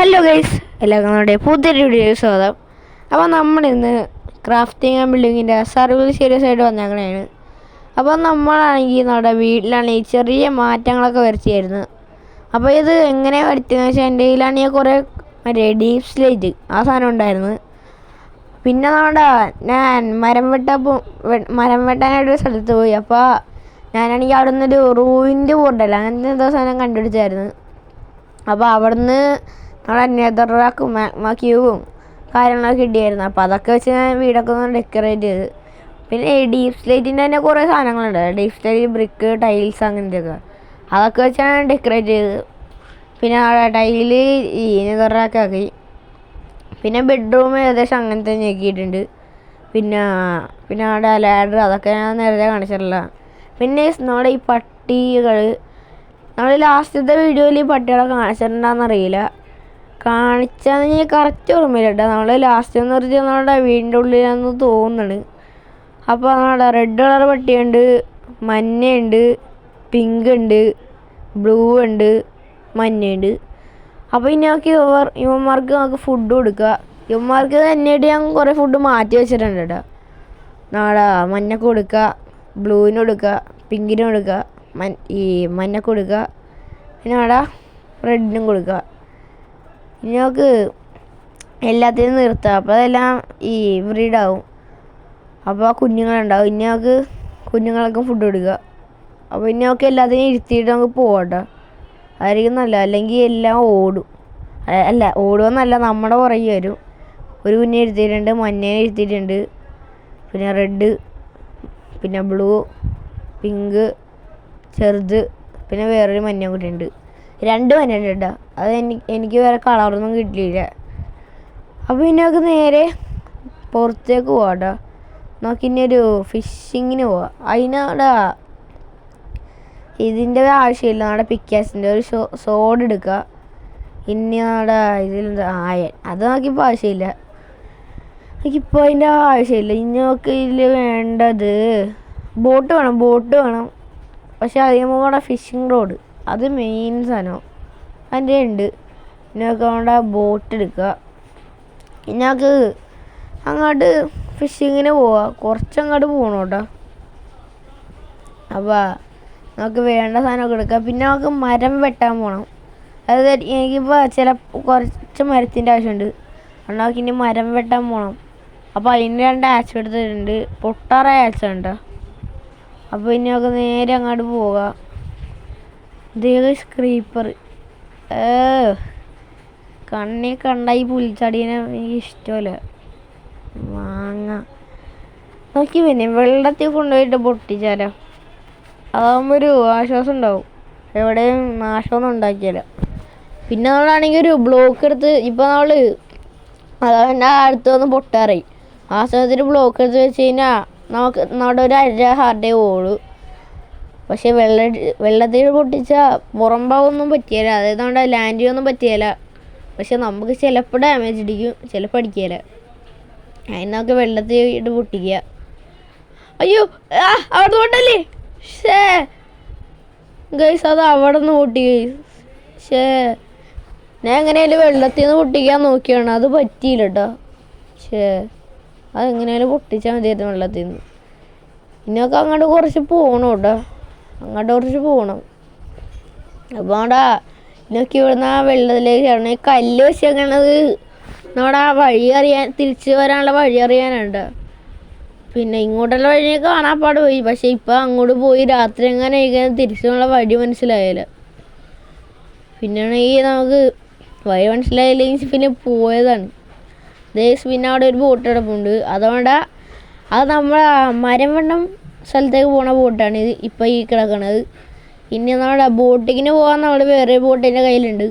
Hello guys, എല്ലാവർക്കും നമ്മുടെ പുതിയൊരു വീഡിയോ സ്വാഗതം. അപ്പോൾ നമ്മളിന്ന് ക്രാഫ്റ്റിംഗ് ആൻഡ് ബിൽഡിങ്ങിൻ്റെ സർവീസ് സീരീസ് ആയിട്ട് വന്നേക്കണേണ്. അപ്പോൾ നമ്മളാണെങ്കിൽ നമ്മുടെ വീട്ടിലാണെങ്കിൽ ചെറിയ മാറ്റങ്ങളൊക്കെ വരുത്തിയായിരുന്നു. അപ്പോൾ ഇത് എങ്ങനെയാണ് വരുത്തിയെന്ന് വെച്ചാൽ എൻ്റെ കയ്യിലാണെങ്കിൽ കുറേ മറ്റേ ഡീപ് സ്ലേറ്റ് ആ സാധനം ഉണ്ടായിരുന്നു. പിന്നെ ഞാൻ മരം വെട്ടാനായിട്ടൊരു സ്ഥലത്ത് പോയി. അപ്പോൾ ഞാനാണെങ്കിൽ അവിടെ നിന്നൊരു റൂവിൻ്റെ ബോർഡല്ല അങ്ങനത്തെ എന്തോ സാധനം കണ്ടുപിടിച്ചായിരുന്നു. അപ്പോൾ അവിടുന്ന് നമ്മുടെ നെതറാക്കും മാഗ്മ ക്യൂബും കാര്യങ്ങളൊക്കെ കിട്ടിയായിരുന്നു. അപ്പോൾ അതൊക്കെ വെച്ച് ഞാൻ വീടൊക്കെ ഒന്ന് ഡെക്കറേറ്റ് ചെയ്ത്. പിന്നെ ഈ ഡീപ് സ്ലേറ്റിൻ്റെ തന്നെ കുറേ സാധനങ്ങളുണ്ട്. ഡീപ് സ്ലേറ്റ്, ബ്രിക്ക്, ടൈൽസ് അങ്ങനത്തെയൊക്കെ അതൊക്കെ വെച്ച് ഞാൻ ഡെക്കറേറ്റ് ചെയ്ത്. പിന്നെ ടൈല് ഈ നെതറാക്കി ആക്കി. പിന്നെ ബെഡ്റൂം ഏകദേശം അങ്ങനത്തെ ഞെക്കിയിട്ടുണ്ട്. പിന്നെ അവിടെ ലാഡർ അതൊക്കെ ഞാൻ നേരത്തെ കാണിച്ചിട്ടില്ല. പിന്നെ നമ്മുടെ ഈ പട്ടികൾ നമ്മൾ ലാസ്റ്റത്തെ വീഡിയോയിൽ ഈ പട്ടികളെ കാണിച്ചിട്ടുണ്ടാകുന്നറിയില്ല. കാണിച്ചാൽ കറക്റ്റ് ഓർമ്മയില്ല കേട്ടോ. നമ്മൾ ലാസ്റ്റ് എന്ന് പറഞ്ഞാൽ നമ്മുടെ വീടിൻ്റെ ഉള്ളിലാണെന്ന് തോന്നുന്നു. അപ്പോൾ നമ്മുടെ റെഡ് കളർ പട്ടിയുണ്ട്, മഞ്ഞയുണ്ട്, പിങ്ക് ഉണ്ട്, ബ്ലൂ ഉണ്ട്, മഞ്ഞയുണ്ട്. അപ്പോൾ ഇനി ഇവന്മാർക്ക് നമുക്ക് ഫുഡ് കൊടുക്കുക. ഇവന്മാർക്ക് തന്നെയായിട്ട് ഞാൻ കുറേ ഫുഡ് മാറ്റി വെച്ചിട്ടുണ്ട് കേട്ടോ. നമ്മുടെ മഞ്ഞക്ക് കൊടുക്കുക, ബ്ലൂവിന് കൊടുക്കുക, പിങ്കിന് കൊടുക്കുക, ഈ മഞ്ഞക്ക് കൊടുക്കുക, പിന്നെ അവിടെ റെഡിനും കൊടുക്കുക. ഇനി നമുക്ക് എല്ലാത്തിനും നിർത്തുക. അപ്പോൾ അതെല്ലാം ഈ ബ്രീഡാവും. അപ്പോൾ കുഞ്ഞുങ്ങളുണ്ടാവും. ഇനി നമുക്ക് കുഞ്ഞുങ്ങൾക്ക് ഫുഡ് കൊടുക്കുക. അപ്പോൾ ഇനി നമുക്ക് എല്ലാത്തിനും ഇരുത്തിയിട്ട് നമുക്ക് പോകട്ടോ. അതായിരിക്കും നല്ല. അല്ലെങ്കിൽ എല്ലാം ഓടും. ഓടുമെന്നല്ല, നമ്മുടെ പുറകെ വരും. ഒരു കുഞ്ഞിനെ ഇരുത്തിയിട്ടുണ്ട്, മഞ്ഞേനെ ഇരുത്തിയിട്ടുണ്ട്, പിന്നെ റെഡ്, പിന്നെ ബ്ലൂ, പിങ്ക്, ചെറുത്, പിന്നെ വേറൊരു മഞ്ഞ കൂടി ഉണ്ട്. 2 മഞ്ഞുണ്ട് കേട്ടോ. അത് എനിക്ക് വേറെ കളറൊന്നും കിട്ടിയില്ല. അപ്പോൾ ഇനി നമുക്ക് നേരെ പുറത്തേക്ക് പോവാം കേട്ടോ. നമുക്കിനി ഒരു ഫിഷിങ്ങിന് പോവാം. അതിനവിടെ ഇതിൻ്റെ ആവശ്യമില്ല. നമ്മുടെ പിക്കാസിൻ്റെ ഒരു സോഡ് എടുക്കുക. ഇനി നമ്മുടെ ഇതിലെന്താ ആയൻ, അത് നമുക്കിപ്പോൾ ആവശ്യമില്ല. നമുക്കിപ്പോൾ അതിൻ്റെ ആവശ്യമില്ല. ഇനി നമുക്ക് ഇതിൽ വേണ്ടത് ബോട്ട് വേണം. പക്ഷേ അതിന് കൂടെ ഫിഷിംഗ് റോഡ്, അത് മെയിൻ സാധനം അതിൻ്റെ ഉണ്ട്. ഇനി നമുക്ക് നമ്മുടെ ബോട്ട് എടുക്കുക. ഇനി നമുക്ക് അങ്ങോട്ട് ഫിഷിങ്ങിന് പോവാം. കുറച്ചങ്ങോട്ട് പോകണം കേട്ടോ. അപ്പോൾ നമുക്ക് വേണ്ട സാധനമൊക്കെ എടുക്കുക. പിന്നെ നമുക്ക് മരം വെട്ടാൻ പോകണം. അതായത് എനിക്കിപ്പോൾ കുറച്ച് മരത്തിൻ്റെ ആവശ്യമുണ്ട്. അതുകൊണ്ട് നമുക്ക് ഇനി മരം വെട്ടാൻ പോകണം. അപ്പോൾ അതിന് 2 ആക്സ് എടുത്തിട്ടുണ്ട്. പൊട്ടാറായ ആക്സ് ഉണ്ട്. അപ്പോൾ ഇനി നമുക്ക് നേരെ അങ്ങോട്ട് പോകാം. ക്രീപ്പർ കണ്ണി കണ്ട ഈ പുൽച്ചടീനെ എനിക്ക് ഇഷ്ടമല്ല. മാങ്ങ നോക്കി പിന്നെ വെള്ളത്തിൽ കൊണ്ടുപോയിട്ട് പൊട്ടിച്ചാലോ, അതാകുമ്പോൾ ഒരു ആശ്വാസം ഉണ്ടാവും. എവിടെയും നാശമൊന്നും ഉണ്ടാക്കിയാലോ. പിന്നെ നമ്മളാണെങ്കിൽ ഒരു ബ്ലോക്ക് എടുത്ത്, ഇപ്പോൾ നമ്മൾ അതെൻ്റെ അടുത്ത് വന്ന് പൊട്ടാറായി. ആ സമയത്തിന് ബ്ലോക്ക് എടുത്ത് വെച്ച് കഴിഞ്ഞാൽ നമുക്ക് നമ്മുടെ ഒരു 1/2 ഹാർട്ടേ ഓളൂ. പക്ഷേ വെള്ളത്തിൽ പൊട്ടിച്ചാൽ പുറം ഭാഗമൊന്നും പറ്റിയല്ല. അതായത് നമ്മുടെ ലാൻഡിയൊന്നും പറ്റിയല്ല. പക്ഷെ നമുക്ക് ചിലപ്പോൾ ഡാമേജ് അടിക്കും, ചിലപ്പോൾ അടിക്കില്ല. അതിന് നമുക്ക് വെള്ളത്തിൽ ഇട്ട് പൊട്ടിക്കുക. അയ്യോ അവിടെ പൊട്ടല്ലേ. ഗൈസ് അത് അവിടെ നിന്ന് പൊട്ടി. ഞാൻ എങ്ങനെയായാലും വെള്ളത്തിൽ നിന്ന് പൊട്ടിക്കാൻ നോക്കിയാണ്, അത് പറ്റിയില്ല കേട്ടോ. അതെങ്ങനെയായാലും പൊട്ടിച്ചാൽ മതിയായിരുന്നു വെള്ളത്തിൽ നിന്ന്. ഇനിയൊക്കെ അങ്ങോട്ട് കുറച്ച് പോകണം കേട്ടോ. അപ്പോൾ അവിടെ ഇന്നൊക്കെ ഇവിടുന്ന് ആ വെള്ളത്തിലേക്ക് കയറണം. ഈ കല്ല് വെച്ചേക്കണത് നമ്മുടെ ആ തിരിച്ച് വരാനുള്ള വഴി അറിയാനുണ്ട്. പിന്നെ ഇങ്ങോട്ടുള്ള വഴി കാണാൻ പാട് പോയി. പക്ഷെ ഇപ്പം അങ്ങോട്ട് പോയി രാത്രി എങ്ങനെ തിരിച്ചുള്ള വഴി മനസ്സിലായില്ല. പിന്നെയാണെങ്കിൽ നമുക്ക് വഴി മനസ്സിലായില്ലെങ്കിൽ പിന്നെ പോയതാണ്. പിന്നെ അവിടെ ഒരു ബോട്ട് കിടപ്പുണ്ട്. അതുകൊണ്ട് അത് നമ്മളെ മരം വെണ്ണം സ്ഥലത്തേക്ക് പോണ ബോട്ടാണ് ഇത് ഇപ്പം ഈ കിടക്കണത്. ഇനി നമ്മുടെ ബോട്ടിങ്ങിന് പോകാൻ നമ്മൾ വേറെ ബോട്ടിൻ്റെ കയ്യിലുണ്ട്.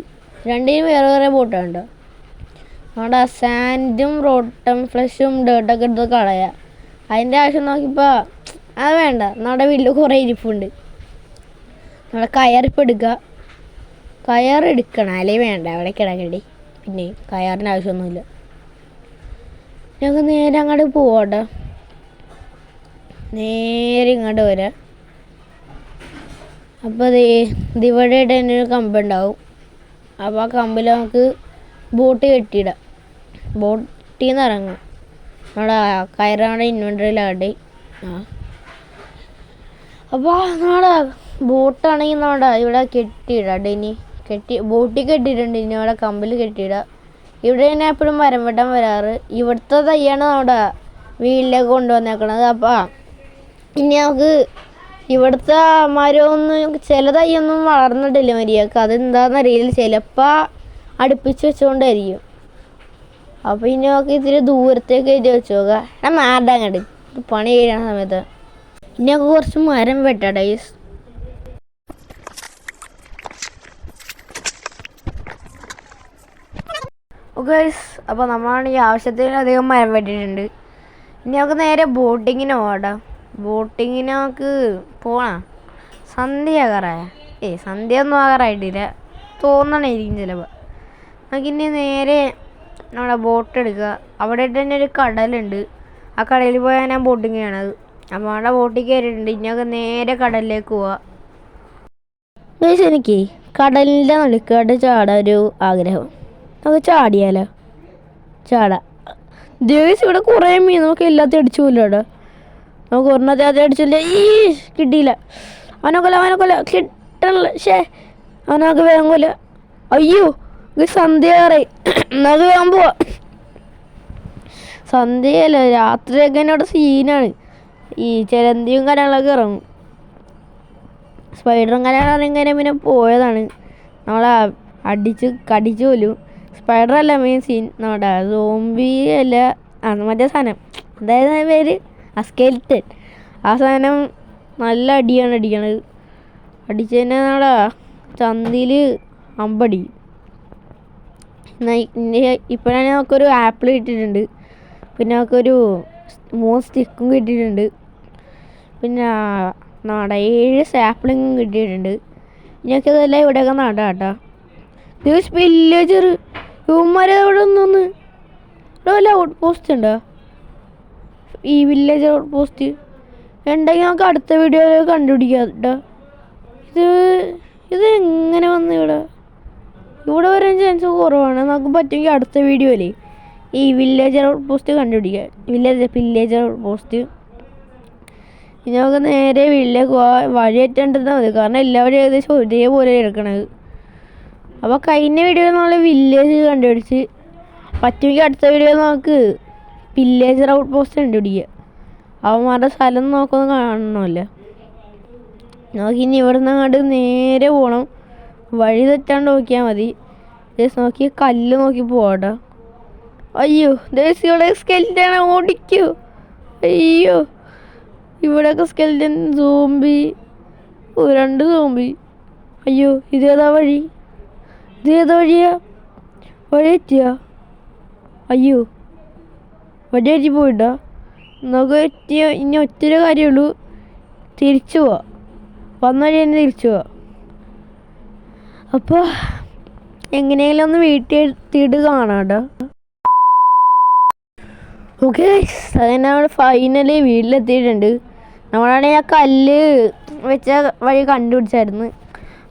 രണ്ടിനും വേറെ ബോട്ടാണ് കേട്ടോ. നമ്മുടെ സാൻഡും റോട്ടം ഫ്ലഷും ഡേർട്ടൊക്കെ എടുത്ത് കളയാം. അതിൻ്റെ ആവശ്യം നോക്കിയപ്പോൾ അത് വേണ്ട. നമ്മുടെ വീട്ടിൽ കുറേ ഇരിപ്പുണ്ട്. നമ്മുടെ കയറിപ്പോൾ എടുക്കുക. കയറെടുക്കണം, അല്ലെങ്കിൽ വേണ്ട, അവിടെ കിടക്കണ്ടി. പിന്നെ കയറിൻ്റെ ആവശ്യമൊന്നുമില്ല. ഞങ്ങൾക്ക് നേരെ അങ്ങോട്ട് പോവാട്ടോ. നേരെ ഇങ്ങോട്ട് വരാം. അപ്പോൾ ഇവിടെ തന്നെ ഒരു കമ്പുണ്ടാവും. അപ്പോൾ ആ കമ്പിൽ നമുക്ക് ബോട്ട് കെട്ടിയിടാം. ബോട്ടിൽ നിന്ന് ഇറങ്ങാം. നമ്മുടെ കയറാണ്ട് ഇൻവെൻട്രിയിലാകട്ടെ. അപ്പോൾ നമ്മുടെ ബോട്ടാണെങ്കിൽ നമ്മുടെ ഇവിടെ കെട്ടിയിടാം. ഇനി ബോട്ടിൽ കെട്ടിയിട്ടുണ്ട്. ഇനി അവിടെ കമ്പിൽ കെട്ടിയിടാം. ഇവിടെ തന്നെ എപ്പോഴും മരം വെട്ടാൻ വരാറ്. ഇവിടുത്തെ തയ്യാണ് നമ്മുടെ വീട്ടിലേക്ക് കൊണ്ടുവന്നേക്കണത്. അപ്പോൾ ഇനി നമുക്ക് ഇവിടുത്തെ മരമൊന്നും ചില തൈയൊന്നും വളർന്നിട്ടില്ല മര്യാദക്ക്. അതെന്താണെന്നറിയില്ല. ചിലപ്പോൾ അടുപ്പിച്ച് വെച്ചുകൊണ്ടായിരിക്കും. അപ്പോൾ ഇനി നമുക്ക് ഇത്തിരി ദൂരത്തേക്ക് എഴുതി വെച്ച് നോക്കാം. മാറണ്ട അങ്ങോട്ട് പണി കഴിയണ സമയത്ത്. ഇനി നമുക്ക് കുറച്ച് മരം വെട്ടാം ഗൈസ്. ഗൈസ് അപ്പോൾ നമ്മളാണെങ്കിൽ ആവശ്യത്തിലധികം മരം വെട്ടിയിട്ടുണ്ട്. ഇനി നമുക്ക് നേരെ ബോട്ടിങ്ങിന് പോകട്ടോ. ബോട്ടിങ്ങിന് നമുക്ക് പോകണം. സന്ധ്യ ആകാറായ സന്ധ്യ ഒന്നും ആകാറായിട്ടില്ല തോന്നണായിരിക്കും ചിലപ്പോൾ. നമുക്കിനി നേരെ നമ്മുടെ ബോട്ട് എടുക്കുക. അവിടെ തന്നെ ഒരു കടലുണ്ട്. ആ കടലിൽ പോയാൽ ഞാൻ ബോട്ടിങ് ചെയ്യണത്. അപ്പോൾ അവിടെ ബോട്ടിൽ കയറിയിട്ടുണ്ട്. ഇനി നമുക്ക് നേരെ കടലിലേക്ക് പോവാം. ഗൈസ് എനിക്ക് കടലിൻ്റെ നടുക്കായിട്ട് ചാടാൻ ഒരു ആഗ്രഹം. നമുക്ക് ചാടിയാലോ? ചാടാം. ഗൈസ് ഇവിടെ കുറേ മീൻ നമുക്ക് എല്ലാத்தைയും അടിച്ചു പോലും. നമുക്ക് ഒരെണ്ണത്തെ ആദ്യം അടിച്ചില്ല. കിട്ടിയില്ല. അവനൊക്കൊല്ല കിട്ടണില്ല. അവനൊക്കെ വേഗം കൊല്ല. അയ്യോ സന്ധ്യയാറേ. നമുക്ക് വേഗം പോവാം. സന്ധ്യയല്ല രാത്രിയൊക്കെ എന്നോട് സീനാണ്. ഈ ചിലന്തിയും കാര്യങ്ങളൊക്കെ ഇറങ്ങും. സ്പൈഡറും കാര്യങ്ങളും ഇങ്ങനെ പിന്നെ പോയതാണ്. നമ്മളെ കടിച്ചു പോലും. സ്പൈഡറല്ല മെയിൻ സീൻ. നമ്മുടെ സോംബി അല്ല മറ്റേ സാധനം. അതായത് പേര് സ്കെൽറ്റൻ. ആ സാധനം നല്ല അടിയാണ് അടിക്കണത്. അടിച്ചതിന് നമ്മുടെ ചന്തിയിൽ അമ്പടി. ഇപ്പോഴാണ് നമുക്കൊരു ആപ്പിൾ കിട്ടിയിട്ടുണ്ട്. പിന്നെ നമുക്കൊരു 3 സ്റ്റിക്കും കിട്ടിയിട്ടുണ്ട്. പിന്നെ നമ്മുടെ 7 സാപ്ലിങ്ങും കിട്ടിയിട്ടുണ്ട്. ഇനിയൊക്കെ ഇതെല്ലാം ഇവിടെയൊക്കെ നടാം കേട്ടോ. ദിവസം വില്ലേജർ ഇവന്മാരെ അവിടെ ഒന്നൊന്ന് വല്ല ഔട്ട് പോസ്റ്റ് ഉണ്ടോ? ഈ വില്ലേജ് ഔട്ട് പോസ്റ്റ് ഉണ്ടെങ്കിൽ നമുക്ക് അടുത്ത വീഡിയോയിൽ കണ്ടുപിടിക്കാം കേട്ടോ. ഇത് എങ്ങനെ വന്നു ഇവിടെ വരാൻ ചാൻസ് കുറവാണ്. നമുക്ക് പറ്റുമെങ്കിൽ അടുത്ത വീഡിയോയിൽ ഈ വില്ലേജർ ഔട്ട് പോസ്റ്റ് കണ്ടുപിടിക്കുക. Villager out post. ഇനി നമുക്ക് നേരെ വീട്ടിലേക്ക് വഴി എത്തേണ്ടതാൽ മതി. കാരണം എല്ലാവരും ഏകദേശം ഒരേപോലെ എടുക്കണത്. അപ്പോൾ കഴിഞ്ഞ വീഡിയോയിൽ നമ്മൾ വില്ലേജ് കണ്ടുപിടിച്ച്. പറ്റുമെങ്കിൽ അടുത്ത വീഡിയോയിൽ നമുക്ക് വില്ലേജർ ഔട്ട് പോസ്റ്റ് കണ്ടുപിടിക്കുക. അവന്മാരുടെ സ്ഥലം നോക്കൊന്ന് കാണണമല്ലോ. നമുക്കിനി ഇവിടെ നിന്ന് അങ്ങോട്ട് നേരെ പോകണം. വഴി തെറ്റാണ്ട് നോക്കിയാൽ മതി. നോക്കി കല്ല് നോക്കി പോവാട്ടോ. അയ്യോ ഇവിടെ സ്കെൽറ്റൻ ഓടിക്കൂ. അയ്യോ ഇവിടെയൊക്കെ സ്കെൽറ്റൻ സോംബി 2 സോംബി. അയ്യോ ഇതേതാ വഴിയാ? വഴി എത്തിയാ? അയ്യോ വഴി എത്തി പോയിട്ടാ. നമുക്ക് ഇനി ഒറ്റൊരു കാര്യമുള്ളൂ. തിരിച്ചു പോവാം. വന്ന വഴി തന്നെ തിരിച്ചു പോവാം. അപ്പോൾ എങ്ങനെയെങ്കിലും ഒന്ന് വീട്ടിൽ എത്തിയിട്ട് കാണാം കേട്ടോ. ഓക്കെ അതന്നെ നമ്മൾ ഫൈനലി വീട്ടിലെത്തിയിട്ടുണ്ട്. നമ്മളാണെങ്കിൽ ആ കല്ല് വെച്ച വഴി കണ്ടുപിടിച്ചായിരുന്നു.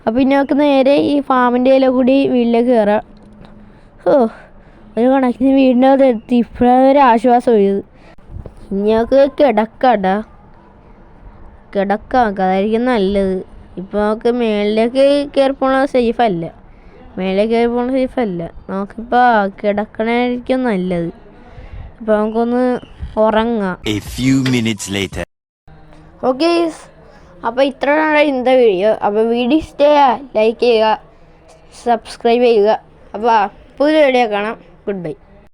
അപ്പോൾ ഇനി നമുക്ക് നേരെ ഈ ഫാമിൻ്റെ ഇല കൂടി വീട്ടിലേക്ക് കയറാം. ഒരു കണക്കിന് വീടിൻ്റെ അകത്ത് എത്തി. ഇപ്പോഴാണ് ഒരു ആശ്വാസം ഒഴിയത്. ഇനി നമുക്ക് കിടക്കാം. അതായിരിക്കും നല്ലത്. ഇപ്പോൾ നമുക്ക് മേളിലേക്ക് കയറി പോകണത് സേഫല്ല. നമുക്കിപ്പോൾ കിടക്കണായിരിക്കും നല്ലത്. അപ്പോൾ നമുക്കൊന്ന് ഉറങ്ങാം. ഓക്കെ അപ്പോൾ ഇത്രയാണ് ഇന്നത്തെ വീഡിയോ. അപ്പോൾ വീഡിയോ ഇഷ്ടമായാൽ ലൈക്ക് ചെയ്യുക, സബ്സ്ക്രൈബ് ചെയ്യുക. അപ്പോൾ പുതിയ വീഡിയോ കാണാം. Good bye.